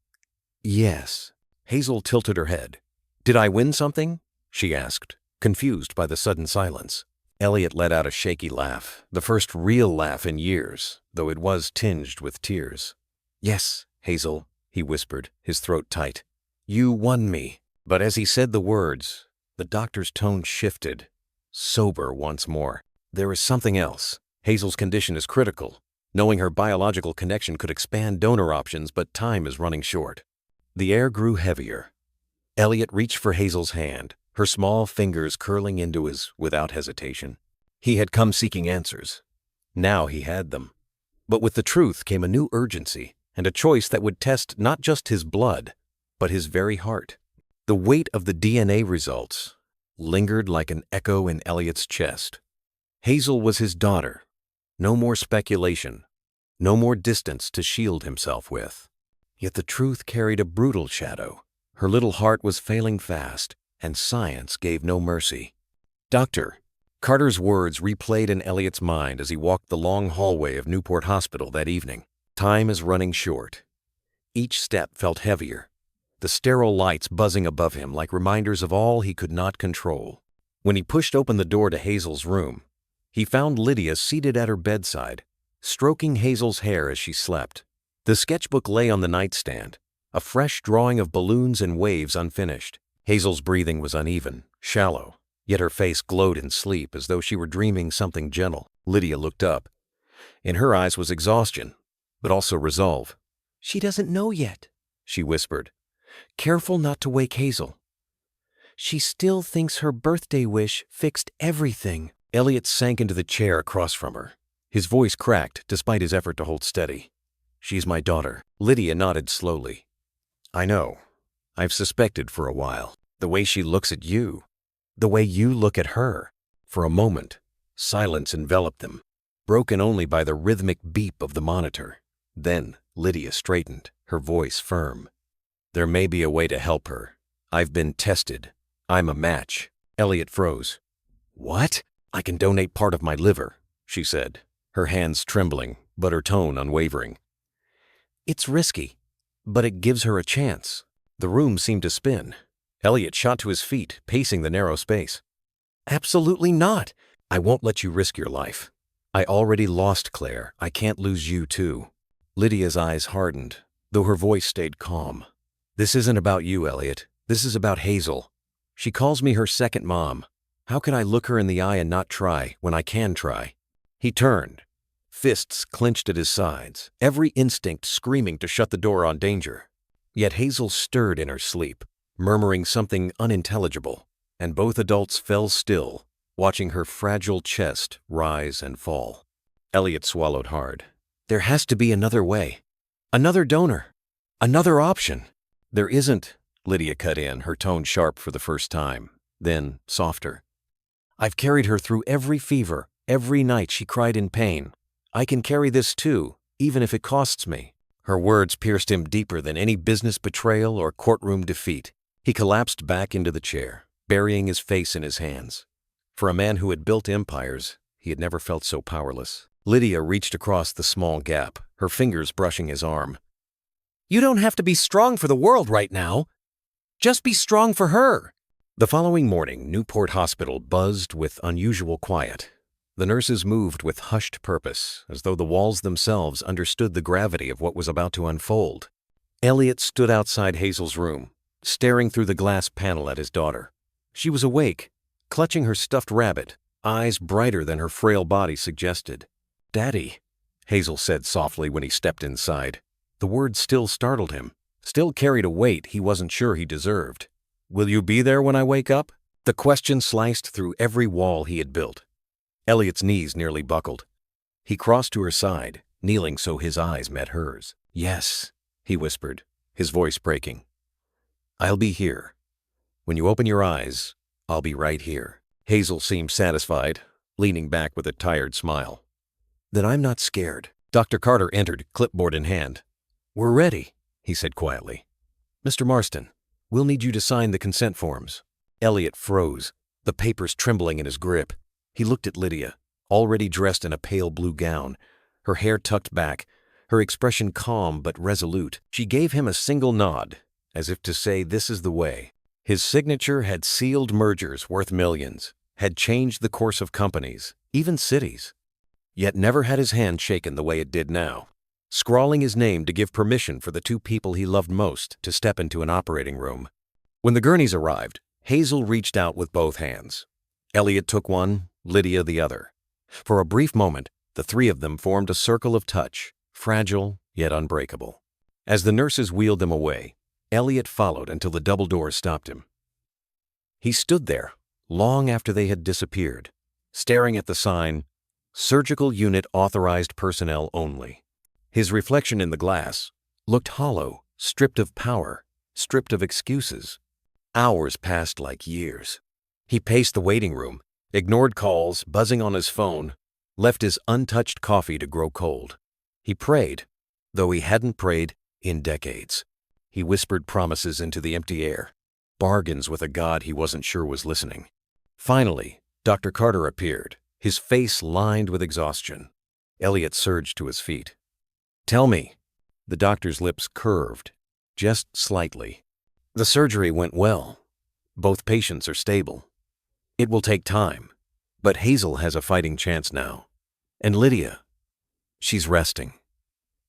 Yes. Hazel tilted her head. Did I win something? She asked, confused by the sudden silence. Elliot let out a shaky laugh, the first real laugh in years, though it was tinged with tears. Yes, Hazel, he whispered, his throat tight. You won me. But as he said the words, the doctor's tone shifted, sober once more. There is something else. Hazel's condition is critical. Knowing her biological connection could expand donor options, but time is running short. The air grew heavier. Elliot reached for Hazel's hand, her small fingers curling into his without hesitation. He had come seeking answers. Now he had them. But with the truth came a new urgency, and a choice that would test not just his blood, but his very heart. The weight of the DNA results lingered like an echo in Elliot's chest. Hazel was his daughter. No more speculation, no more distance to shield himself with. Yet the truth carried a brutal shadow. Her little heart was failing fast, and science gave no mercy. Doctor, Carter's words replayed in Elliot's mind as he walked the long hallway of Newport Hospital that evening. Time is running short. Each step felt heavier, the sterile lights buzzing above him like reminders of all he could not control. When he pushed open the door to Hazel's room, he found Lydia seated at her bedside, stroking Hazel's hair as she slept. The sketchbook lay on the nightstand, a fresh drawing of balloons and waves unfinished. Hazel's breathing was uneven, shallow, yet her face glowed in sleep as though she were dreaming something gentle. Lydia looked up. In her eyes was exhaustion, but also resolve. She doesn't know yet, she whispered, careful not to wake Hazel. She still thinks her birthday wish fixed everything. Elliot sank into the chair across from her. His voice cracked despite his effort to hold steady. She's my daughter. Lydia nodded slowly. I know. I've suspected for a while. The way she looks at you. The way you look at her. For a moment, silence enveloped them, broken only by the rhythmic beep of the monitor. Then Lydia straightened, her voice firm. There may be a way to help her. I've been tested. I'm a match. Elliot froze. What? I can donate part of my liver, she said, her hands trembling, but her tone unwavering. It's risky, but it gives her a chance. The room seemed to spin. Elliot shot to his feet, pacing the narrow space. Absolutely not. I won't let you risk your life. I already lost Claire. I can't lose you too. Lydia's eyes hardened, though her voice stayed calm. This isn't about you, Elliot. This is about Hazel. She calls me her second mom. How can I look her in the eye and not try when I can try? He turned, fists clenched at his sides, every instinct screaming to shut the door on danger. Yet Hazel stirred in her sleep, murmuring something unintelligible, and both adults fell still, watching her fragile chest rise and fall. Elliot swallowed hard. There has to be another way. Another donor. Another option. There isn't, Lydia cut in, her tone sharp for the first time, then softer. I've carried her through every fever, every night she cried in pain. I can carry this too, even if it costs me. Her words pierced him deeper than any business betrayal or courtroom defeat. He collapsed back into the chair, burying his face in his hands. For a man who had built empires, he had never felt so powerless. Lydia reached across the small gap, her fingers brushing his arm. You don't have to be strong for the world right now. Just be strong for her. The following morning, Newport Hospital buzzed with unusual quiet. The nurses moved with hushed purpose, as though the walls themselves understood the gravity of what was about to unfold. Elliot stood outside Hazel's room, staring through the glass panel at his daughter. She was awake, clutching her stuffed rabbit, eyes brighter than her frail body suggested. Daddy, Hazel said softly when he stepped inside. The word still startled him, still carried a weight he wasn't sure he deserved. Will you be there when I wake up? The question sliced through every wall he had built. Elliot's knees nearly buckled. He crossed to her side, kneeling so his eyes met hers. Yes, he whispered, his voice breaking. I'll be here. When you open your eyes, I'll be right here. Hazel seemed satisfied, leaning back with a tired smile. Then I'm not scared. Dr. Carter entered, clipboard in hand. We're ready, he said quietly. Mr. Marston, we'll need you to sign the consent forms. Elliot froze, the papers trembling in his grip. He looked at Lydia, already dressed in a pale blue gown, her hair tucked back, her expression calm but resolute. She gave him a single nod, as if to say this is the way. His signature had sealed mergers worth millions, had changed the course of companies, even cities. Yet never had his hand shaken the way it did now, scrawling his name to give permission for the two people he loved most to step into an operating room. When the gurneys arrived, Hazel reached out with both hands. Elliot took one, Lydia the other. For a brief moment, the three of them formed a circle of touch, fragile yet unbreakable. As the nurses wheeled them away, Elliot followed until the double doors stopped him. He stood there, long after they had disappeared, staring at the sign, Surgical Unit Authorized Personnel Only. His reflection in the glass looked hollow, stripped of power, stripped of excuses. Hours passed like years. He paced the waiting room, ignored calls, buzzing on his phone, left his untouched coffee to grow cold. He prayed, though he hadn't prayed in decades. He whispered promises into the empty air, bargains with a God he wasn't sure was listening. Finally, Dr. Carter appeared, his face lined with exhaustion. Elliot surged to his feet. Tell me. The doctor's lips curved, just slightly. The surgery went well. Both patients are stable. It will take time, but Hazel has a fighting chance now. And Lydia, she's resting.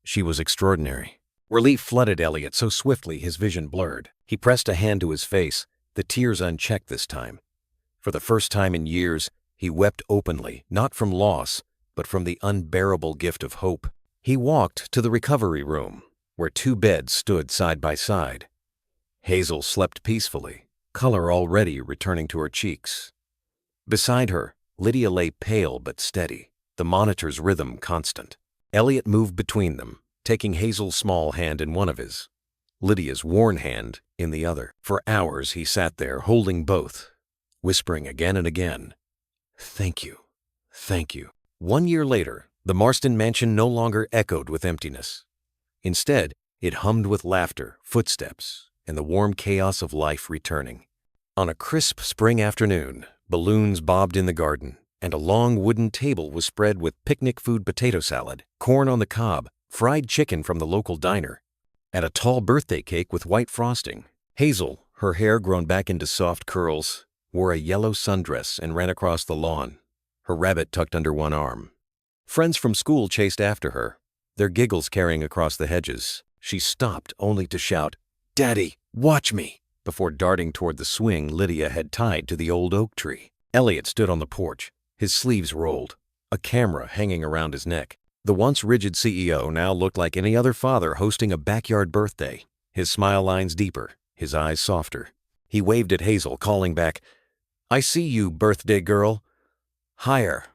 She was extraordinary. Relief flooded Elliot so swiftly his vision blurred. He pressed a hand to his face, the tears unchecked this time. For the first time in years, he wept openly, not from loss, but from the unbearable gift of hope. He walked to the recovery room, where two beds stood side by side. Hazel slept peacefully, color already returning to her cheeks. Beside her, Lydia lay pale but steady, the monitor's rhythm constant. Elliot moved between them, taking Hazel's small hand in one of his, Lydia's worn hand in the other. For hours he sat there holding both, whispering again and again, "Thank you, thank you." 1 year later, the Marston mansion no longer echoed with emptiness. Instead, it hummed with laughter, footsteps, and the warm chaos of life returning. On a crisp spring afternoon, balloons bobbed in the garden, and a long wooden table was spread with picnic food potato salad, corn on the cob, fried chicken from the local diner, and a tall birthday cake with white frosting. Hazel, her hair grown back into soft curls, wore a yellow sundress and ran across the lawn, her rabbit tucked under one arm. Friends from school chased after her, their giggles carrying across the hedges. She stopped only to shout, "Daddy, watch me!" Before darting toward the swing Lydia had tied to the old oak tree. Elliot stood on the porch, his sleeves rolled, a camera hanging around his neck. The once rigid CEO now looked like any other father hosting a backyard birthday, his smile lines deeper, his eyes softer. He waved at Hazel, calling back, "I see you, birthday girl. Higher,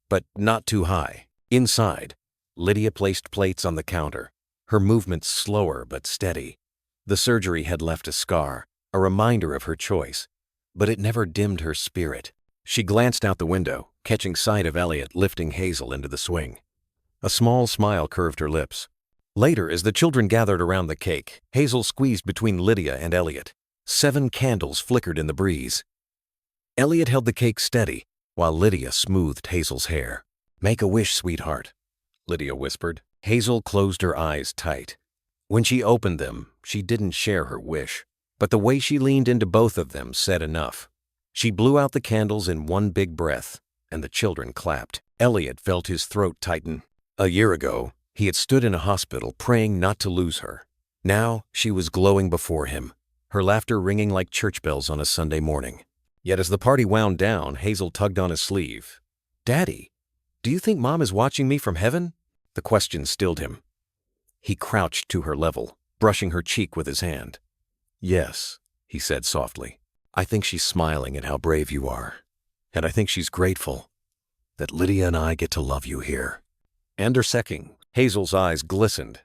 but not too high." Inside, Lydia placed plates on the counter, her movements slower but steady. The surgery had left a scar, a reminder of her choice, but it never dimmed her spirit. She glanced out the window, catching sight of Elliot lifting Hazel into the swing. A small smile curved her lips. Later, as the children gathered around the cake, Hazel squeezed between Lydia and Elliot. 7 candles flickered in the breeze. Elliot held the cake steady, while Lydia smoothed Hazel's hair. "Make a wish, sweetheart," Lydia whispered. Hazel closed her eyes tight. When she opened them, she didn't share her wish, but the way she leaned into both of them said enough. She blew out the candles in one big breath, and the children clapped. Elliot felt his throat tighten. A year ago, he had stood in a hospital praying not to lose her. Now she was glowing before him, her laughter ringing like church bells on a Sunday morning. Yet as the party wound down, Hazel tugged on his sleeve. "Daddy, do you think Mom is watching me from heaven?" The question stilled him. He crouched to her level, brushing her cheek with his hand. "Yes," he said softly. "I think she's smiling at how brave you are. And I think she's grateful that Lydia and I get to love you here." And her second, Hazel's eyes glistened.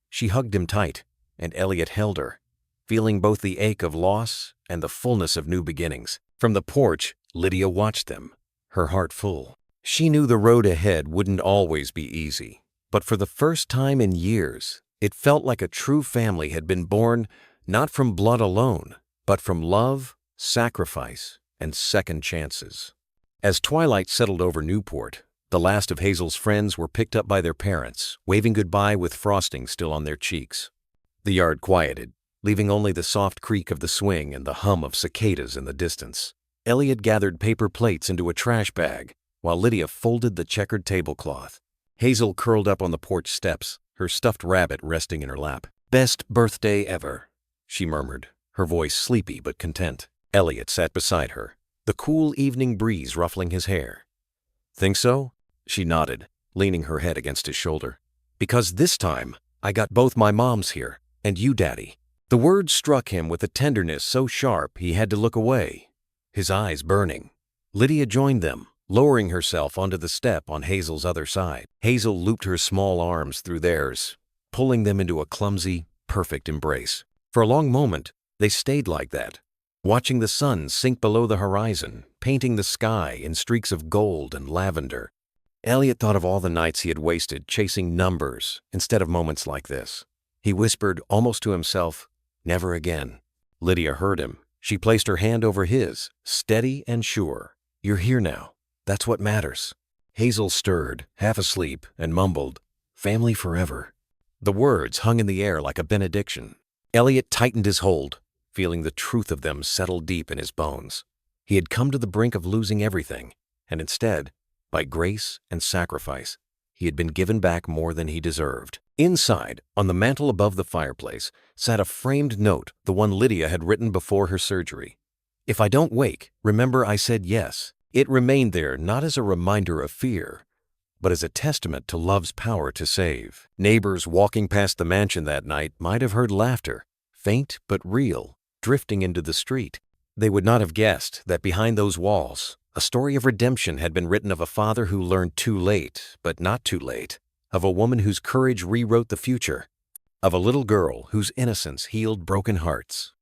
She hugged him tight, and Elliot held her, feeling both the ache of loss and the fullness of new beginnings. From the porch, Lydia watched them, her heart full. She knew the road ahead wouldn't always be easy, but for the first time in years, it felt like a true family had been born not from blood alone, but from love, sacrifice, and second chances. As twilight settled over Newport, the last of Hazel's friends were picked up by their parents, waving goodbye with frosting still on their cheeks. The yard quieted, leaving only the soft creak of the swing and the hum of cicadas in the distance. Elliot gathered paper plates into a trash bag, while Lydia folded the checkered tablecloth. Hazel curled up on the porch steps, her stuffed rabbit resting in her lap. "Best birthday ever," she murmured, her voice sleepy but content. Elliot sat beside her, the cool evening breeze ruffling his hair. "Think so?" She nodded, leaning her head against his shoulder. "Because this time, I got both my moms here, and you, Daddy." The words struck him with a tenderness so sharp he had to look away, his eyes burning. Lydia joined them, lowering herself onto the step on Hazel's other side. Hazel looped her small arms through theirs, pulling them into a clumsy, perfect embrace. For a long moment, they stayed like that, watching the sun sink below the horizon, painting the sky in streaks of gold and lavender. Elliot thought of all the nights he had wasted chasing numbers instead of moments like this. He whispered almost to himself, "Never again." Lydia heard him. She placed her hand over his, steady and sure. "You're here now. That's what matters." Hazel stirred, half asleep, and mumbled, "Family forever." The words hung in the air like a benediction. Elliot tightened his hold, feeling the truth of them settle deep in his bones. He had come to the brink of losing everything, and instead, by grace and sacrifice, he had been given back more than he deserved. Inside, on the mantel above the fireplace, sat a framed note, the one Lydia had written before her surgery. "If I don't wake, remember I said yes." It remained there not as a reminder of fear, but as a testament to love's power to save. Neighbors walking past the mansion that night might have heard laughter, faint but real, drifting into the street. They would not have guessed that behind those walls, a story of redemption had been written of a father who learned too late, but not too late, of a woman whose courage rewrote the future, of a little girl whose innocence healed broken hearts.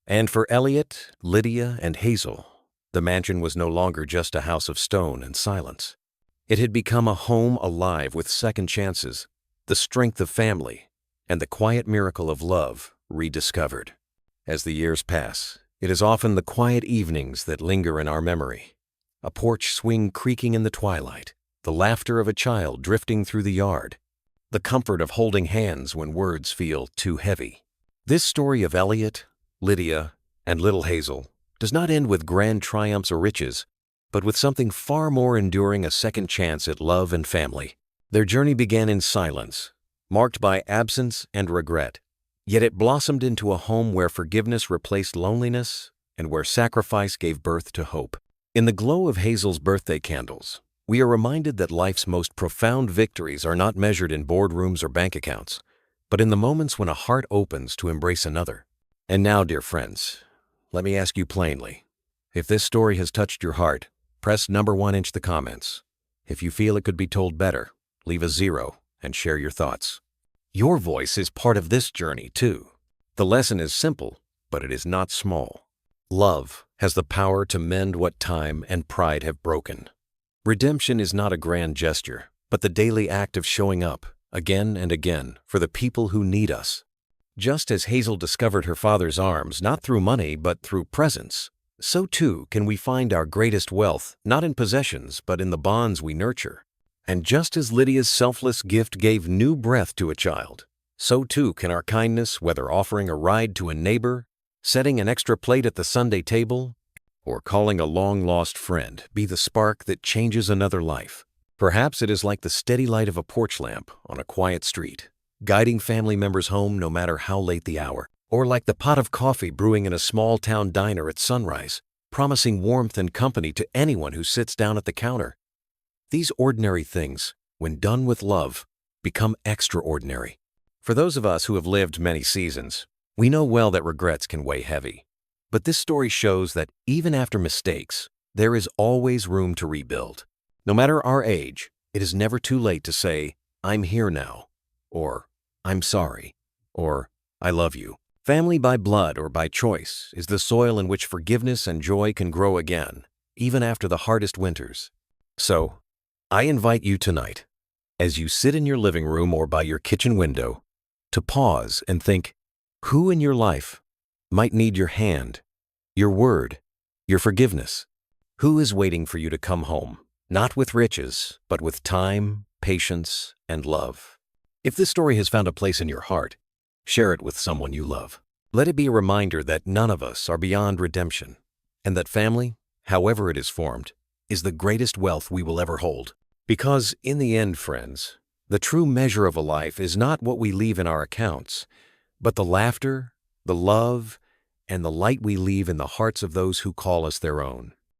And for Elliot, Lydia, and Hazel, the mansion was no longer just a house of stone and silence. It had become a home alive with second chances, the strength of family, and the quiet miracle of love rediscovered. As the years pass, it is often the quiet evenings that linger in our memory. A porch swing creaking in the twilight, the laughter of a child drifting through the yard, the comfort of holding hands when words feel too heavy. This story of Elliot, Lydia, and little Hazel does not end with grand triumphs or riches, but with something far more enduring: a second chance at love and family. Their journey began in silence, marked by absence and regret. Yet it blossomed into a home where forgiveness replaced loneliness and where sacrifice gave birth to hope. In the glow of Hazel's birthday candles, we are reminded that life's most profound victories are not measured in boardrooms or bank accounts, but in the moments when a heart opens to embrace another. And now, dear friends, let me ask you plainly, if this story has touched your heart, press number 1 in the comments. If you feel it could be told better, leave a 0 and share your thoughts. Your voice is part of this journey too. The lesson is simple, but it is not small. Love has the power to mend what time and pride have broken. Redemption is not a grand gesture, but the daily act of showing up, again and again, for the people who need us. Just as Hazel discovered her father's arms not through money but through presence, so too can we find our greatest wealth not in possessions but in the bonds we nurture. And just as Lydia's selfless gift gave new breath to a child, so too can our kindness, whether offering a ride to a neighbor, setting an extra plate at the Sunday table, or calling a long-lost friend, be the spark that changes another life. Perhaps it is like the steady light of a porch lamp on a quiet street, guiding family members home no matter how late the hour, or like the pot of coffee brewing in a small-town diner at sunrise, promising warmth and company to anyone who sits down at the counter. These ordinary things, when done with love, become extraordinary. For those of us who have lived many seasons, we know well that regrets can weigh heavy. But this story shows that even after mistakes, there is always room to rebuild. No matter our age, it is never too late to say, "I'm here now," or "I'm sorry," or "I love you." Family by blood or by choice is the soil in which forgiveness and joy can grow again, even after the hardest winters. So, I invite you tonight, as you sit in your living room or by your kitchen window, to pause and think, who in your life might need your hand, your word, your forgiveness? Who is waiting for you to come home, not with riches, but with time, patience, and love? If this story has found a place in your heart, share it with someone you love. Let it be a reminder that none of us are beyond redemption, and that family, however it is formed, is the greatest wealth we will ever hold. Because in the end, friends, the true measure of a life is not what we leave in our accounts, but the laughter, the love, and the light we leave in the hearts of those who call us their own.